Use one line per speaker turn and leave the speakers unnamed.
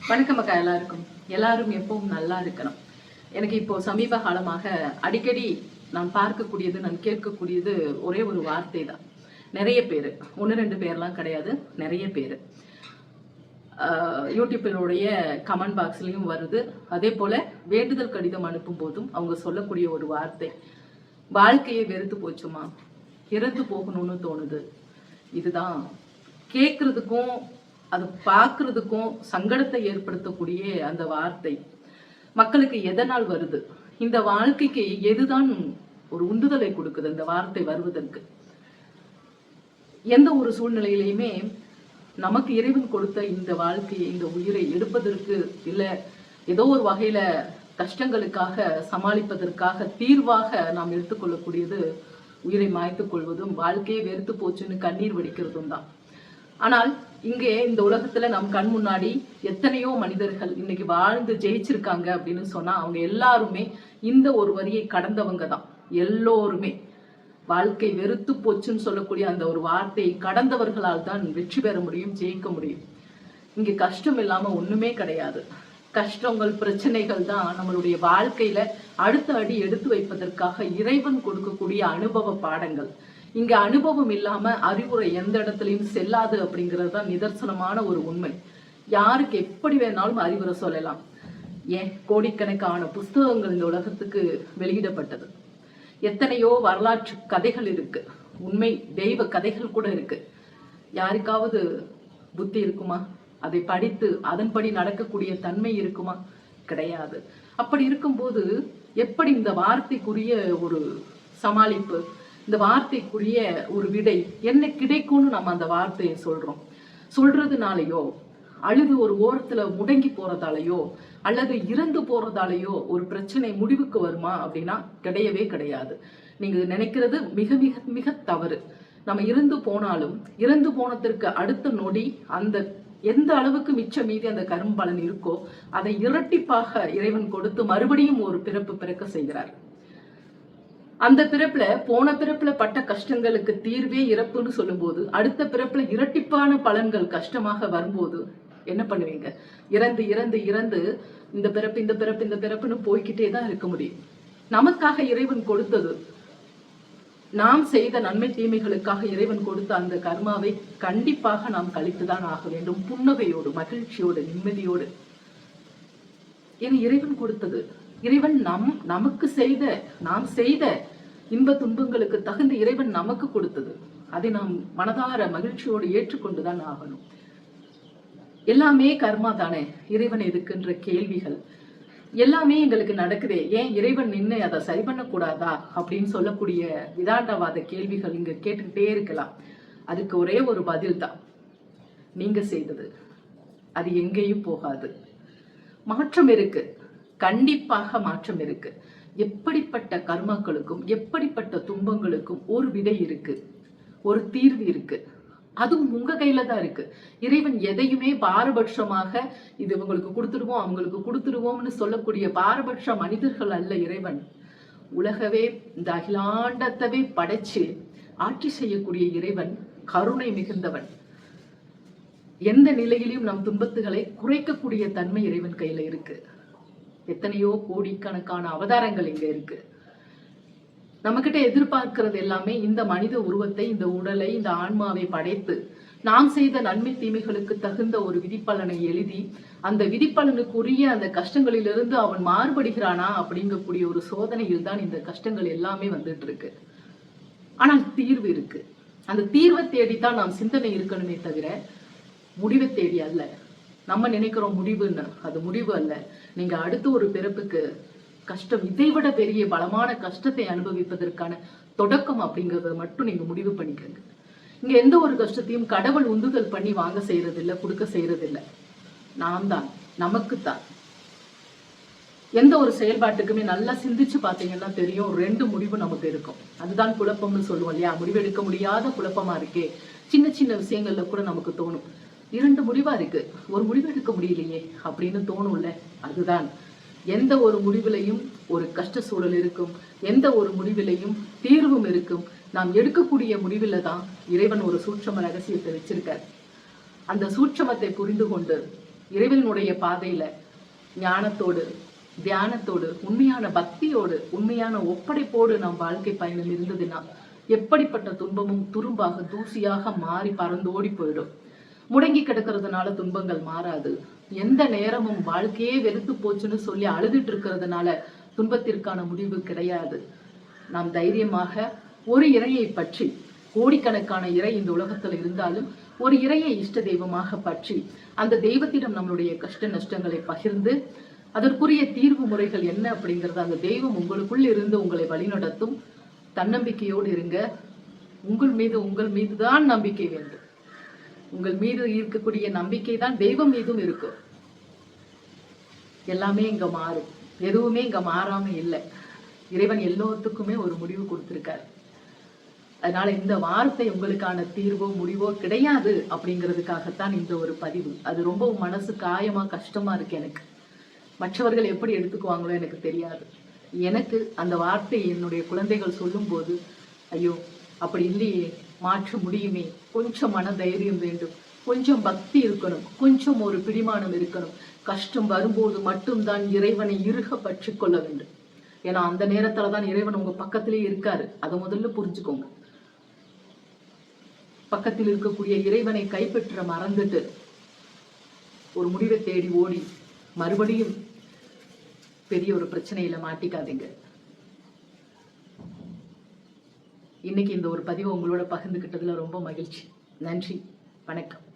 வணக்கம் அக்கா. எல்லாரும் எப்பவும் நல்லா இருக்கணும். எனக்கு இப்போ சமீப காலமாக அடிக்கடி நான் பார்க்கக்கூடியது, நான் கேட்கக்கூடியது ஒரே ஒரு வார்த்தை தான். நிறைய பேர், 1-2 பேர்லாம் கிடையாது, நிறைய பேர் யூடியூப்பினுடைய கமெண்ட் பாக்ஸ்லையும் வருது. அதே போல வேண்டுதல் கடிதம் அனுப்பும் போதும் அவங்க சொல்லக்கூடிய ஒரு வார்த்தை, வாழ்க்கையை வெறுத்து போச்சுமா, இறந்து போகணும்னு தோணுது. இதுதான் கேட்கறதுக்கும் அது பார்க்கறதுக்கும் சங்கடத்தை ஏற்படுத்தக்கூடிய அந்த வார்த்தை மக்களுக்கு எதனால் வருது? இந்த வாழ்க்கைக்கு எதுதான் ஒரு உந்துதலை கொடுக்குது இந்த வார்த்தை வருவதற்கு? எந்த ஒரு சூழ்நிலையிலையுமே நமக்கு இறைவன் கொடுத்த இந்த வாழ்க்கையை, இந்த உயிரை எடுப்பதற்கு, இல்லை ஏதோ ஒரு வகையில கஷ்டங்களுக்காக சமாளிப்பதற்காக தீர்வாக நாம் எடுத்துக்கொள்ளக்கூடியது உயிரை மாய்த்துக் கொள்வதும், வாழ்க்கையை வெறுத்து போச்சுன்னு கண்ணீர் வடிக்கிறதும் தான். ஆனால் இங்கே இந்த உலகத்துல நம் கண் முன்னாடி எத்தனையோ மனிதர்கள் இன்னைக்கு வாழ்ந்து ஜெயிச்சிருக்காங்க அப்படின்னு சொன்னா அவங்க எல்லாருமே இந்த ஒரு வரியை கடந்தவங்க தான். எல்லோருமே வாழ்க்கை வெறுத்து போச்சுன்னு சொல்லக்கூடிய அந்த ஒரு வார்த்தையை கடந்தவர்களால் தான் வெற்றி பெற முடியும், ஜெயிக்க முடியும். இங்க கஷ்டம் இல்லாம ஒண்ணுமே கிடையாது. கஷ்டங்கள், பிரச்சனைகள் தான் நம்மளுடைய வாழ்க்கையில அடுத்த அடி எடுத்து வைப்பதற்காக இறைவன் கொடுக்கக்கூடிய அனுபவ பாடங்கள். இங்க அனுபவம் இல்லாம அறிவுரை எந்த இடத்துலயும் செல்லாது அப்படிங்கிறது தான் நிதர்சனமான ஒரு உண்மை. யாருக்கு எப்படி வேணாலும் அறிவுரை சொல்லலாம். ஏன் கோடிக்கணக்கான புஸ்தகங்கள் இந்த உலகத்துக்கு வெளியிடப்பட்டது. எத்தனையோ வரலாற்று கதைகள் இருக்கு, உண்மை தெய்வ கதைகள் கூட இருக்கு. யாருக்காவது புத்தி இருக்குமா? அதை படித்து அதன்படி நடக்கக்கூடிய தன்மை இருக்குமா? கிடையாது. அப்படி இருக்கும்போது எப்படி இந்த வார்த்தைக்குரிய ஒரு சமாளிப்பு, இந்த வார்த்தைக்குரிய ஒரு விடை என்ன கிடைக்கும்னு நம்ம அந்த வார்த்தையை சொல்றதுனாலயோ, அழுது ஒரு ஓரத்துல முடங்கி போறதாலேயோ, அல்லது இறந்து போறதாலேயோ ஒரு பிரச்சனை முடிவுக்கு வருமா அப்படின்னா கிடையவே கிடையாது. நீங்க நினைக்கிறது மிக மிக மிக தவறு. நம்ம இறந்து போனாலும் இறந்து போனதற்கு அடுத்த நொடி அந்த எந்த அளவுக்கு மிச்ச மீதி அந்த கர்ம பலன் இருக்கோ அதை இரட்டிப்பாக இறைவன் கொடுத்து மறுபடியும் ஒரு பிறப்பு பிறக்க செய்கிறார். அந்த பிறப்புல, போன பிறப்புல பட்ட கஷ்டங்களுக்கு தீர்வே இறப்புன்னு சொல்லும் போது, அடுத்த பிறப்புல இரட்டிப்பான பலன்கள் கஷ்டமாக வரும்போது என்ன பண்ணுவீங்க? இறந்து இறந்து இறந்து இந்த பிறப்பு இந்த பிறப்பு இந்த பிறப்புன்னு போய்கிட்டே தான் இருக்க முடியும். நமக்காக இறைவன் கொடுத்தது, நாம் செய்த நன்மை தீமைகளுக்காக இறைவன் கொடுத்த அந்த கர்மாவை கண்டிப்பாக நாம் கழித்துதான் ஆக வேண்டும். புன்னகையோடு, மகிழ்ச்சியோடு, நிம்மதியோடு. ஏன்னா இறைவன் கொடுத்தது, இறைவன் நமக்கு செய்த, நாம் செய்த இன்ப துன்பங்களுக்கு தகுந்த இறைவன் நமக்கு கொடுத்தது. அதை நாம் மனதார மகிழ்ச்சியோடு ஏற்றுக்கொண்டுதான் ஆகணும். எல்லாமே கர்மா தானே, இறைவன் எதுக்குன்ற கேள்விகள் எல்லாமே எங்களுக்கு நடக்குதே, ஏன் இறைவன் நின்று அதை சரி பண்ணக்கூடாதா அப்படின்னு சொல்லக்கூடிய விதாண்டவாத கேள்விகள் இங்க கேட்டுக்கிட்டே இருக்கலாம். அதுக்கு ஒரே ஒரு பதில் தான், நீங்க செய்தது அது எங்கேயும் போகாது. மாற்றம் இருக்கு, கண்டிப்பாக மாற்றம் இருக்கு. எப்படிப்பட்ட கர்மாக்களுக்கும் எப்படிப்பட்ட துன்பங்களுக்கும் ஒரு விடை இருக்கு, ஒரு தீர்வு இருக்கு. அதுவும் உங்க கையில தான் இருக்கு. இறைவன் எதையுமே பாரபட்சமாக இது இவங்களுக்கு கொடுத்துடுவோம் அவங்களுக்கு கொடுத்துடுவோம்னு சொல்லக்கூடிய பாரபட்ச மனிதர்கள் அல்ல இறைவன். உலகவே, இந்த அகிலாண்டத்தவே படைச்சு ஆட்சி செய்யக்கூடிய இறைவன் கருணை மிகுந்தவன். எந்த நிலையிலும் நம் துன்பத்துகளை குறைக்கக்கூடிய தன்மை இறைவன் கையில இருக்கு. எத்தனையோ கோடிக்கணக்கான அவதாரங்கள் இங்க இருக்கு. நம்ம கிட்ட எதிர்பார்க்கிறது எல்லாமே இந்த மனித உருவத்தை, இந்த உடலை, இந்த ஆன்மாவை படைத்து நாம் செய்த நன்மை தீமைகளுக்கு தகுந்த ஒரு விதிப்பலனை எழுதி அந்த விதிப்பலனுக்குரிய அந்த கஷ்டங்களிலிருந்து அவன் மாறுபடுகிறானா அப்படிங்கக்கூடிய ஒரு சோதனையில் தான் இந்த கஷ்டங்கள் எல்லாமே வந்துட்டு இருக்கு. ஆனால் தீர்வு இருக்கு. அந்த தீர்வை தேடித்தான் நாம் சிந்தனை இருக்கணுமே தவிர முடிவை தேடி அல்ல. நம்ம நினைக்கிறோம் முடிவுன்னு, அது முடிவு அல்ல. நீங்க அடுத்த ஒரு பிறப்புக்கு கஷ்டம், இதைவிட பெரிய பலமான கஷ்டத்தை அனுபவிப்பதற்கான தொடக்கம் அப்படிங்கறத மட்டும் நீங்க முடிவு பண்ணிக்கங்க. இங்க எந்த ஒரு கஷ்டத்தையும் கடவுள் உந்துதல் பண்ணி வாங்க செய்யறதில்லை, கொடுக்க செய்யறதில்லை. நாம் தான், நமக்குத்தான். எந்த ஒரு செயல்பாட்டுக்குமே நல்லா சிந்திச்சு பார்த்தீங்கன்னா தெரியும், 2 முடிவு நமக்கு இருக்கும். அதுதான் குழப்பம்னு சொல்லுவோம் இல்லையா? முடிவெடுக்க முடியாத குழப்பமா இருக்கே, சின்ன சின்ன விஷயங்கள்ல கூட நமக்கு தோணும், 2 முடிவா இருக்கு, ஒரு முடிவு எடுக்க முடியலையே அப்படின்னு தோணும்ல. அதுதான், எந்த ஒரு முடிவிலையும் ஒரு கஷ்ட சூழல் இருக்கும், எந்த ஒரு முடிவிலையும் தீர்வும் இருக்கும். நாம் எடுக்கக்கூடிய முடிவில தான் இறைவன் ஒரு சூட்சம ரகசியத்தை வச்சிருக்கார். அந்த சூட்சமத்தை புரிந்து கொண்டு இறைவனுடைய பாதையில ஞானத்தோடு, தியானத்தோடு, உண்மையான பக்தியோடு, உண்மையான ஒப்படைப்போடு நம் வாழ்க்கை பயணம் இருந்ததுன்னா எப்படிப்பட்ட துன்பமும் துரும்பாக தூசியாக மாறி பறந்து ஓடி போயிடும். முடங்கி கிடக்கிறதுனால துன்பங்கள் மாறாது. எந்த நேரமும் வாழ்க்கையே வெறுத்து போச்சுன்னு சொல்லி அழுதுட்டு இருக்கிறதுனால துன்பத்திற்கான முடிவு கிடையாது. நாம் தைரியமாக ஒரு இறையை பற்றி, கோடிக்கணக்கான இறை இந்த உலகத்துல இருந்தாலும் ஒரு இறையை இஷ்ட தெய்வமாக பற்றி அந்த தெய்வத்திடம் நம்மளுடைய கஷ்ட நஷ்டங்களை பகிர்ந்து அதற்குரிய தீர்வு முறைகள் என்ன அப்படிங்கறது அந்த தெய்வம் உங்களுக்குள் இருந்து உங்களை வழிநடத்தும். தன்னம்பிக்கையோடு இருங்க. உங்கள் மீது தான் நம்பிக்கை வேண்டும். உங்கள் மீது இருக்கக்கூடிய நம்பிக்கை தான் தெய்வம் மீதும் இருக்கும். எல்லாமே இங்க மாறும். எதுவுமே இங்க மாறாம இல்லை. இறைவன் எல்லோத்துக்குமே ஒரு முடிவு கொடுத்திருக்காரு. அதனால இந்த வார்த்தை உங்களுக்கான தீர்வோ முடிவோ கிடையாது அப்படிங்கிறதுக்காகத்தான் இந்த ஒரு பதிவு. அது ரொம்ப மனசு காயமா கஷ்டமா இருக்கு எனக்கு. மற்றவர்கள் எப்படி எடுத்துக்குவாங்களோ எனக்கு தெரியாது. எனக்கு அந்த வார்த்தை என்னுடைய குழந்தைகள் சொல்லும் போது, ஐயோ அப்படி இல்லையே, மாற்ற முடியுமே, கொஞ்சம் மன தைரியம் வேண்டும், கொஞ்சம் பக்தி இருக்கணும், கொஞ்சம் ஒரு பிடிமானம் இருக்கணும். கஷ்டம் வரும்போது மட்டும்தான் இறைவனை இறுக பற்றி கொள்ள வேண்டும். ஏன்னா அந்த நேரத்துலதான் இறைவன் உங்க பக்கத்திலே இருக்காரு. அதை முதல்ல புரிஞ்சுக்கோங்க. பக்கத்தில் இருக்கக்கூடிய இறைவனை கைப்பற்ற மறந்துட்டு ஒரு முடிவை தேடி ஓடி மறுபடியும் பெரிய ஒரு பிரச்சனையில மாட்டிக்காதீங்க. இன்னைக்கு இந்த ஒரு பதிவை உங்களோட பகிர்ந்துகிட்டதுல ரொம்ப மகிழ்ச்சி. நன்றி, வணக்கம்.